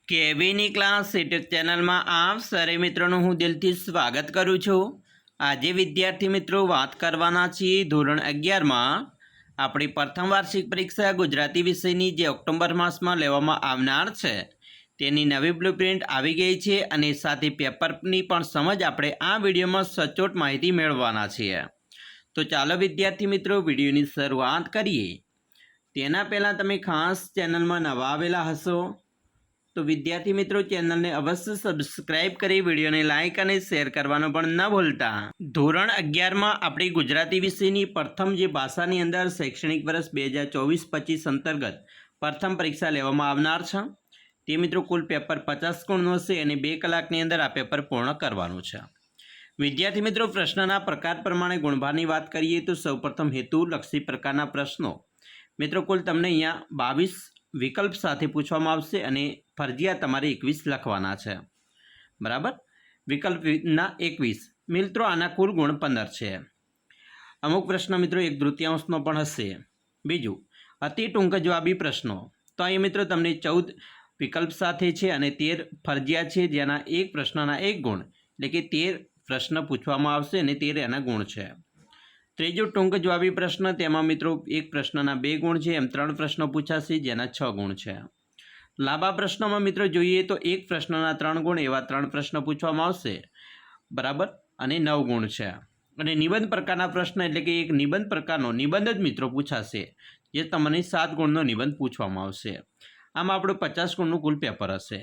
કેવીની class YouTube ચેનલમાં આપ સરે મિત્રોનું હું દિલથી સ્વાગત કરું છું। આજે વિદ્યાર્થી મિત્રો વાત કરવાના છીએ ધોરણ 11માં આપણી પ્રથમ વાર્ષિક પરીક્ષા ગુજરાતી વિષયની જે ઓક્ટોબર માસમાં લેવામાં આવનાર છે તેની નવી બ્લુપ્રિન્ટ આવી ગઈ છે અને સાથે પેપરની પણ સમજ આપણે આ વિડીયોમાં સચોટ માહિતી મેળવવાના છીએ। તો ચાલો વિદ્યાર્થી મિત્રો વિડીયોની શરૂઆત કરીએ। તેના પહેલાં તમે ખાસ ચેનલમાં નવા આવેલા હશો तो विद्यार्थी मित्रों चैनल ने अवश्य सब्सक्राइब करी वीडियो ने लाइक और शेर करवानो पण न भूलता। धोरण 11 में अपनी गुजराती विषय प्रथम जो भाषा अंदर शैक्षणिक वर्ष 2024-25 अंतर्गत प्रथम परीक्षा लेवामां आवनार छे। ते मित्रों कुल पेपर 50 गुणनो छे अने 2 कलाकनी अंदर आ पेपर पूर्ण करवानुं छे। विद्यार्थी मित्रों प्रश्नना प्रकार प्रमाणे गुणभाરની વાત કરીએ तो સૌપ્રથમ हेतुलक्षी प्रकारना प्रश्नों मित्रों कुल तमने अहींया 22 विकल्प साथे पूछवामां आवशे अने फरजियात तमारे 21 लखवाना छे। बराबर विकल्पना 21 मित्रों आना कुल गुण 15 छे। अमुक प्रश्न मित्रों 1/3 पण हशे। बीजू अति टूंक जवाबी प्रश्नों तो अहीं मित्रों तमने 14 विकल्प साथे छे अने 13 फरजियात छे जेना एक प्रश्नना 1 गुण एटले के 13 प्रश्न पूछवामां आवशे अने 13 एना गुण छे। त्रीजो टूंक जवाबी प्रश्न तेमां मित्रों एक प्रश्नना 2 गुण छे एम 3 प्रश्न पूछाशे जेना 6 गुण छे। लांबा प्रश्नों में मित्रों जोईए तो एक प्रश्नना 3 गुण एवा 3 प्रश्न पूछवामां आवशे। बराबर अने 9 गुण छे। अने निबंध प्रकारना प्रश्न एटले के एक निबंध प्रकारनो निबंध ज मित्रों पूछाशे जे तमने 7 गुणनो निबंध पूछवामां आवशे। आम आपणो 50 गुणनुं कुल पेपर हशे।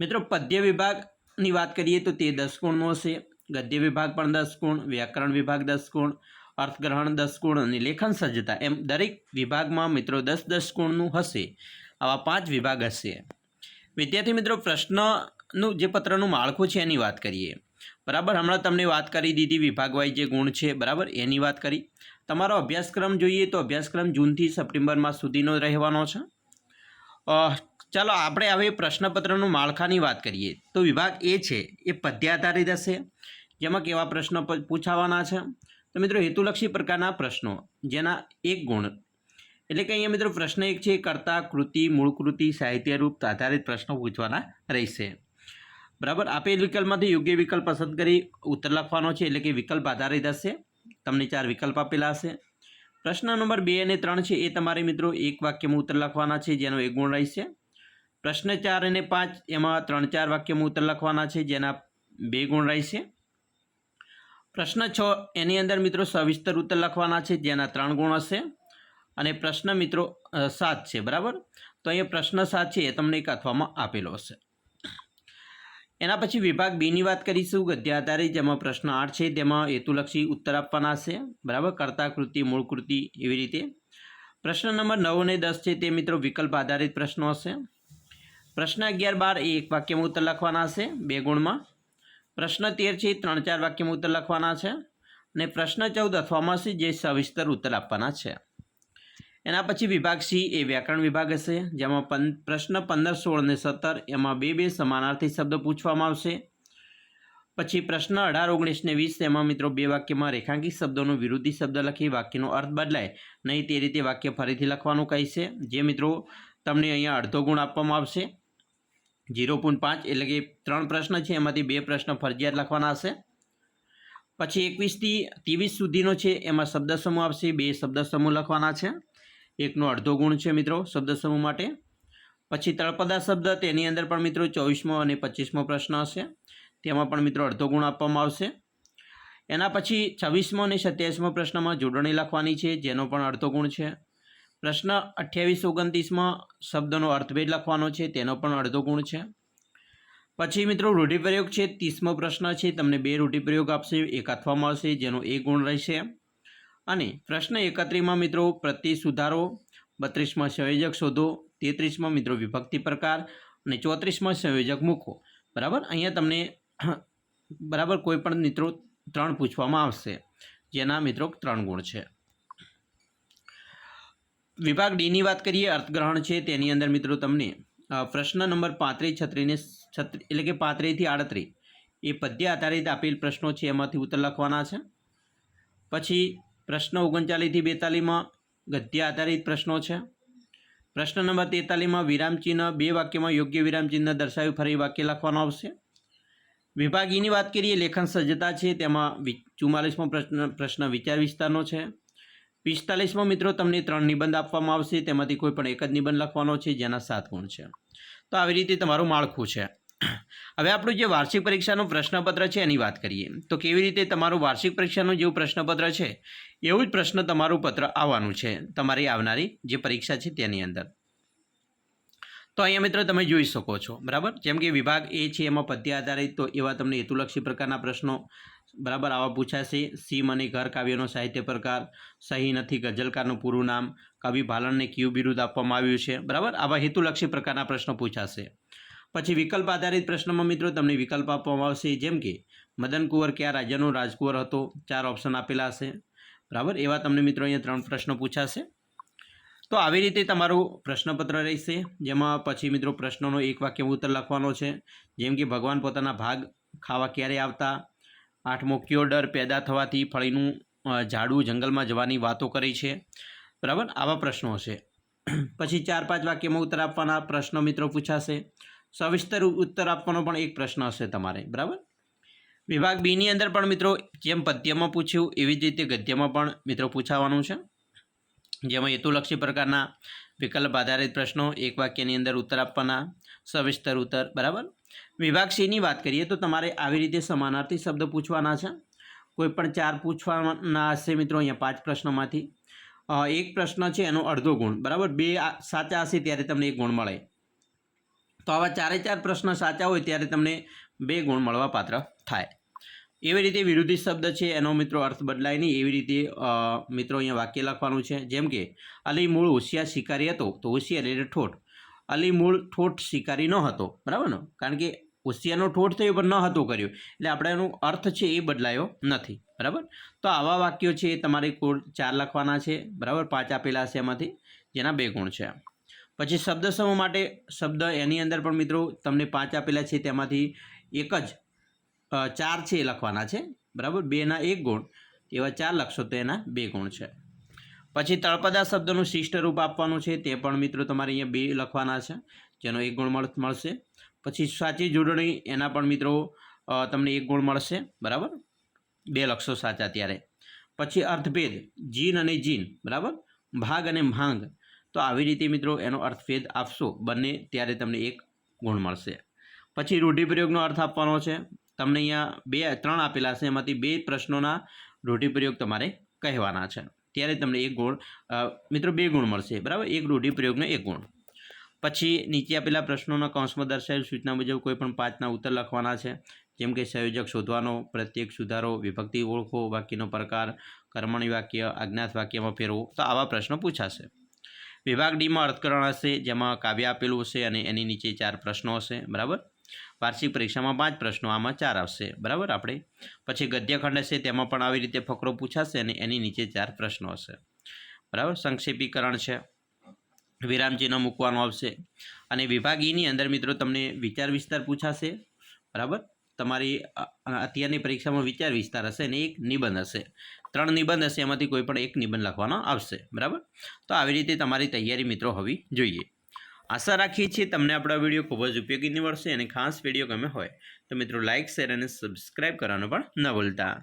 मित्रों पद्य विभागनी वात करीए तो ते 10 गुणनो हशे। गद्य विभाग पण 10 गुण, व्याकरण विभाग 10 गुण, अर्थग्रहण 10 गुण अने लेखन सज्जता एम दरेक विभागमां मित्रों 10-10 गुणनुं हशे। आवा 5 विभाग हशे। विद्यार्थी मित्रों प्रश्ननुं जे पत्रनुं माळखुं छे एनी वात करीए। बराबर हमणां तमने वात करी दीधी विभाग वाइज जे गुण छे बराबर एनी वात करी। तमारो अभ्यासक्रम जोईए तो अभ्यासक्रम जून थी सप्टेम्बर मास सुधीनो रहेवानो छे। चलो आपणे हवे प्रश्नपत्रनुं माळखानी वात करीए तो विभाग ए छे ए पद्य आधारित हशे जेमां केवा प्रश्न पूछावाना छे तो मित्रों हेतुलक्षी प्रकारना प्रश्नों जेना 1 गुण एटले के अहींया मित्रों प्रश्न 1 छे कर्ता कृति मूळ कृति साहित्य रूप आधारित प्रश्नों पूछवाना रहेशे। बराबर आपेल विकल्पमांथी योग्य विकल्प पसंद करी उत्तर लखवानो छे एटले के विकल्प आधारित हशे। तमने 4 विकल्प आपेला हशे। प्रश्न नंबर 2 અને 3 छे ए तमारे मित्रों एक वाक्यमां उत्तर लखवाना छे जेनो 1 गुण रहेशे। प्रश्न 4 અને 5 एमां 3-4 वाक्यमां उत्तर लखवाना छे जेना 2 गुण रहेशे। प्रश्न 6 एनी अंदर मित्रों सविस्तर उत्तर लखवाना छे जेना 3 गुण हशे। अने प्रश्न मित्रों 7 है। बराबर तो अहीं प्रश्न 7 है तमने एक अथवामां आपेलो हशे। एना पछी विभाग बी नी वात करीशुं गद्य आधारित जेमां प्रश्न 8 है तेमां हेतुलक्षी उत्तर आपवाना हशे। बराबर कर्ता कृति मूळ कृति एवी रीते। प्रश्न नंबर 9 અને 10 है ते मित्रों विकल्प आधारित प्रश्नों हशे। प्रश्न 11-12 ए एक वाक्यमां उत्तर लखवाना हशे 2 गुणमां। प्रश्न 13 है 3-4 वाक्यमां उत्तर लखवाना छे अने प्रश्न 14 अथवामां हशे जे सविस्तर उत्तर आपवाना छे। एना पछी विभाग सी ए व्याकरण विभाग हशे जेमां प्रश्न 15, 16 અને 17 एमां 2-2 समानार्थी शब्द पूछवामां आवशे। पछी प्रश्न 18, 19 ने 20 एमां मित्रों 2 वाक्यमां रेखांकित शब्दोनो विरोधी शब्द लखी वाक्यनो अर्थ बदलाय नहीं ते रीते वाक्य फरीथी लखवानुं कहीशे जे मित्रों तमने अहींया अर्धो गुण आपवामां आवशे 0.5 एटले के 3 प्रश्न छे एमांथी 2 प्रश्न फरजियात लखवाना हशे। पछी 21 થી 23 सुधीनो छे एमां शब्द समूह आवशे 2 शब्द समूह लखवाना छे। एकनो अर्धो गुण है मित्रों शब्द समूह माटे। पछी तळपदा शब्द तेनी अंदर पण मित्रों 24मो અને 25मो प्रश्न हशे तेमां पण मित्रों अर्धो गुण आपवामां आवशे। एना पछी 26मो અને 27मो प्रश्नमां जोडणी लखवानी छे जेनो पण अर्धो गुण है। प्रश्न 28, 29मां शब्दनो अर्थभेद लखवानो छे तेनो पण अर्धो गुण है। पछी मित्रों रूढ़िप्रयोग है 30मो प्रश्न है तमने 2 रूढ़िप्रयोग आपशे एक अथवामां आवशे जेनो 1 गुण रहेशे। अने प्रश्न 31 में मित्रों प्रति सुधारो, 32 में संयोजक शोधो, 33 में मित्रों विभक्ति प्रकार और 34 में संयोजक मूको। बराबर अहींया तमने बराबर कोईपण मित्रों 3 पूछवामां आवशे जेना मित्रों 3 गुण है। विभाग डी नी बात करिए अर्थग्रहण है तेनी अंदर मित्रों तमने प्रश्न नंबर 35, 36 एटले के 35 થી 38 ये पद्य आधारित आपेल प्रश्नों है एमांथी उत्तर लखवाना है। पछी प्रश्न 39 થી 42 में गद्य आधारित प्रश्नों है। પ્રશ્ન નંબર 43 વિરામચિહ્ન બે વાક્યમાં યોગ્ય વિરામચિહ્ન દર્શાવી ફરી વાક્ય લખવાનું આવશે. વિભાગ ઈની વાત કરીએ, લેખન સજ્જતા છે, તેમાં 44મો પ્રશ્ન વિચાર વિસ્તારનો છે. 45મો મિત્રો તમને 3 નિબંધ આપવામાં આવશે, તેમાંથી કોઈ પણ એક જ નિબંધ લખવાનો છે જેના 7 ગુણ છે. તો આવી રીતે તમારું માળખું છે. હવે આપણું જે વાર્ષિક પરીક્ષાનું પ્રશ્નપત્ર છે એની વાત કરીએ તો કેવી રીતે તમારું વાર્ષિક પરીક્ષાનું જેવું પ્રશ્નપત્ર છે એવું જ પ્રશ્ન તમારું પત્ર આવવાનું છે તમારી આવનારી જે પરીક્ષા છે તેની અંદર. તો અહીંયા મિત્રો તમે જોઈ શકો છો, બરાબર. જેમ કે વિભાગ એ છે એમાં પદ્ય આધારિત, તો એવા તમને હેતુલક્ષી પ્રકારના પ્રશ્નો બરાબર આવા પૂછાશે. સીમ અને ઘર કાવ્યનો સાહિત્ય પ્રકાર, સહી નથી ગઝલકારનું પૂરું નામ, કવિ ભાલણને કયું બિરુદ આપવામાં આવ્યું છે, બરાબર. આવા હેતુલક્ષી પ્રકારના પ્રશ્નો પૂછાશે. પછી વિકલ્પ આધારિત પ્રશ્નમાં મિત્રો તમને વિકલ્પ આપવામાં આવશે, જેમ કે મદન કુંવર કયા રાજ્યનો રાજકુંવર હતો, 4 ઓપ્શન આપેલા હશે, બરાબર. એવા તમને મિત્રો અહીંયા 3 પ્રશ્નો પૂછાશે. તો આવી રીતે તમારું પ્રશ્નપત્ર રહેશે, જેમાં પછી મિત્રો પ્રશ્નોનો એક વાક્ય ઉત્તર લખવાનો છે, જેમ કે ભગવાન પોતાના ભાગ ખાવા ક્યારે આવતા, 8મો કયો ડર પેદા થવાથી ફળીનું ઝાડું જંગલમાં જવાની વાતો કરી છે, બરાબર. આવા પ્રશ્નો છે. પછી 4-5 વાક્યમાં ઉત્તર આપવાના પ્રશ્નો મિત્રો પૂછાશે. સવિસ્તર ઉત્તર આપવાનો પણ એક પ્રશ્ન હશે તમારે, બરાબર. વિભાગ બીની અંદર પણ મિત્રો જેમ પદ્યમાં પૂછ્યું એવી જ રીતે ગદ્યમાં પણ મિત્રો પૂછાવાનું છે, જેમાં હેતુલક્ષી પ્રકારના વિકલ્પ આધારિત પ્રશ્નો એક વાક્યની અંદર ઉત્તર આપવાના, સવિસ્તર ઉત્તર, બરાબર. વિભાગ સીની વાત કરીએ તો તમારે આવી રીતે સમાનાર્થી શબ્દ પૂછવાના છે. કોઈ પણ 4 પૂછવાના હશે મિત્રો અહીંયા 5 પ્રશ્નોમાંથી. એક પ્રશ્ન છે એનો અડધો ગુણ, બરાબર. 2 સાચા હશે ત્યારે તમને 1 ગુણ મળે. તો આવા 4 પ્રશ્ન સાચા હોય ત્યારે તમને 2 ગુણ મળવા પાત્ર થાય. એવી રીતે વિરોધી શબ્દ છે એનો મિત્રો અર્થ બદલાય નહીં એવી રીતે મિત્રો અહીંયા વાક્ય લખવાનું છે, જેમ કે અલી મૂળ હોશિયાર શિકારી હતો, તો હોશિયાર એટલે ઠોઠ. અલી મૂળ ઠોઠ શિકારી ન હતો, બરાબર ને, કારણ કે હોશિયારનો ઠોઠ થયો પણ ન હતો કર્યો એટલે આપણે એનો અર્થ છે એ બદલાયો નથી, બરાબર. તો આવા વાક્યો છે એ તમારે કુલ 4 લખવાના છે, બરાબર. 5 આપેલા છે એમાંથી, જેના 2 ગુણ છે. પછી શબ્દ સમૂહ માટે શબ્દ એની અંદર પણ મિત્રો તમને 5 આપેલા છે, તેમાંથી એક જ 4 છે એ લખવાના છે, બરાબર. 2ના 1 ગુણ, એવા 4 લખશો તો એના 2 ગુણ છે. પછી તળપદા શબ્દનું શિષ્ટ રૂપ આપવાનું છે, તે પણ મિત્રો તમારે અહીંયા 2 લખવાના છે, જેનો 1 ગુણ મળશે. પછી સાચી જોડણી એના પણ મિત્રો તમને 1 ગુણ મળશે, બરાબર. 2 લખશો સાચા ત્યારે. પછી અર્થભેદ જીન અને જીન, બરાબર, ભાગ અને ભાંગ, તો આવી રીતે મિત્રો એનો અર્થભેદ આપશો બંને ત્યારે તમને 1 ગુણ મળશે. પછી રૂઢિપ્રયોગનો અર્થ આપવાનો છે, તમને અહીંયા 3 આપેલા છે, એમાંથી 2 પ્રશ્નોના રૂઢિપ્રયોગ તમારે કહેવાના છે, ત્યારે તમને 1 ગુણ મિત્રો 2 ગુણ મળશે, બરાબર. 1 રૂઢિપ્રયોગનો 1 ગુણ. પછી નીચે આપેલા પ્રશ્નોના કૌંસમાં દર્શાવેલ સૂચના મુજબ કોઈ પણ 5ના ઉત્તર લખવાના છે, જેમ કે સંયોજક શોધવાનો, પ્રત્યેક સુધારો, વિભક્તિ ઓળખો, વાક્યનો પ્રકાર, કર્મણી વાક્ય, અજ્ઞાત વાક્યમાં ફેરવો, તો આવા પ્રશ્નો પૂછાશે. વિભાગ ડીમાં અર્થકરણ હશે, જેમાં કાવ્ય આપેલું હશે અને એની નીચે 4 પ્રશ્નો હશે, બરાબર. વાર્ષિક પરીક્ષામાં 5 પ્રશ્નો, આમાં 4 આવશે, બરાબર. આપણે પછી ગદ્યખંડ હશે, તેમાં પણ આવી રીતે ફકરો પૂછાશે અને એની નીચે 4 પ્રશ્નો હશે, બરાબર. સંક્ષેપીકરણ છે, વિરામચિહ્ન મૂકવાનું આવશે. અને વિભાગ ઈની અંદર મિત્રો તમને વિચાર વિસ્તાર પૂછાશે, બરાબર. તમારી અત્યારની પરીક્ષામાં વિચાર વિસ્તાર હશે અને એક નિબંધ હશે. 3 નિબંધ હશે, એમાંથી કોઈ પણ એક નિબંધ લખવાનો આવશે, બરાબર. તો આવી રીતે તમારી તૈયારી મિત્રો હોવી જોઈએ. આશા રાખીએ છીએ તમને આપણો વિડીયો ખૂબ જ ઉપયોગી નીવડશે અને ખાસ વિડીયો ગમે હોય તો મિત્રો લાઇક, શેર અને સબસ્ક્રાઈબ કરવાનું પણ ન ભૂલતા.